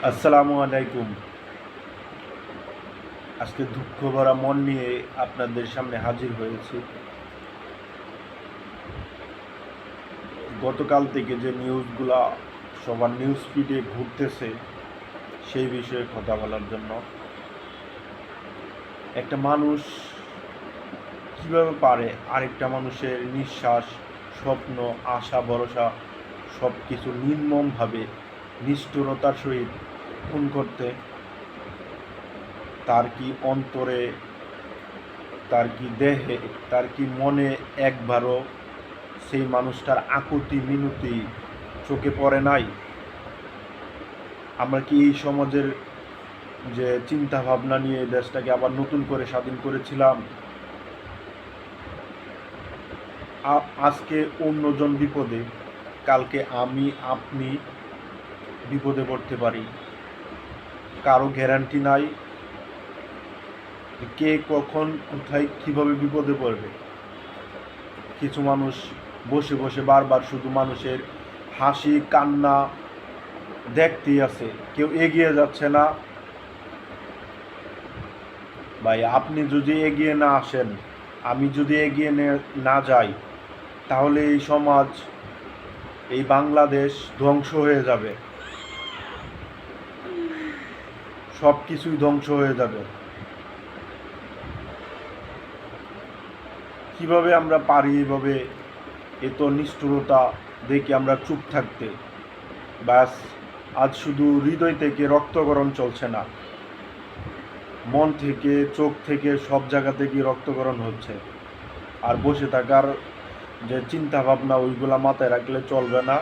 আসসালামু আলাইকুম। আজকে দুঃখ ভরা মন নিয়ে আপনাদের সামনে হাজির হয়েছি। গতকাল থেকে যে নিউজগুলা সবার নিউজ ফিডে ঘুরতেছে সেই বিষয়ে কথা বলার জন্য। একটা মানুষ কিভাবে পারে আরেকটা মানুষের নিঃশ্বাস, স্বপ্ন, আশা, ভরসা সব কিছু নির্মমভাবে নিষ্ঠুরতার সহিত খুন করতে? তার কি অন্তরে, তার কি দেহে, তার কি মনে একবারও সেই মানুষটার আকুতি মিনতি চোখে পড়ে নাই? আমরা কি এই সমাজের যে চিন্তা ভাবনা নিয়ে দেশটাকে আবার নতুন করে স্বাধীন করেছিলাম? আজকে অন্যজন বিপদে, কালকে আমি আপনি বিপদে পড়তে পারি। কারো গ্যারান্টি নাই কে কখন কোথায় কিভাবে বিপদে পড়বে। কিছু মানুষ বসে বসে বারবার শুধু মানুষের হাসি কান্না দেখতেই আছে, কেউ এগিয়ে যাচ্ছে না। ভাই, আপনি যদি এগিয়ে না আসেন, আমি যদি এগিয়ে না যাই, তাহলে এই সমাজ, এই বাংলাদেশ ধ্বংস হয়ে যাবে। সব কিছুই ধ্বংস হয়ে যাবে। কিভাবে আমরা পারি এভাবে এত নিষ্ঠুরতা দেখে আমরা চুপ থাকতে? ব্যাস, আজ শুধু হৃদয় থেকে রক্তকরণ চলছে না, মন থেকে, চোখ থেকে, সব জায়গা থেকেই রক্তকরণ হচ্ছে। আর বসে থাকার যে চিন্তা ভাবনা, ওইগুলা মাথায় রাখলে চলবে না।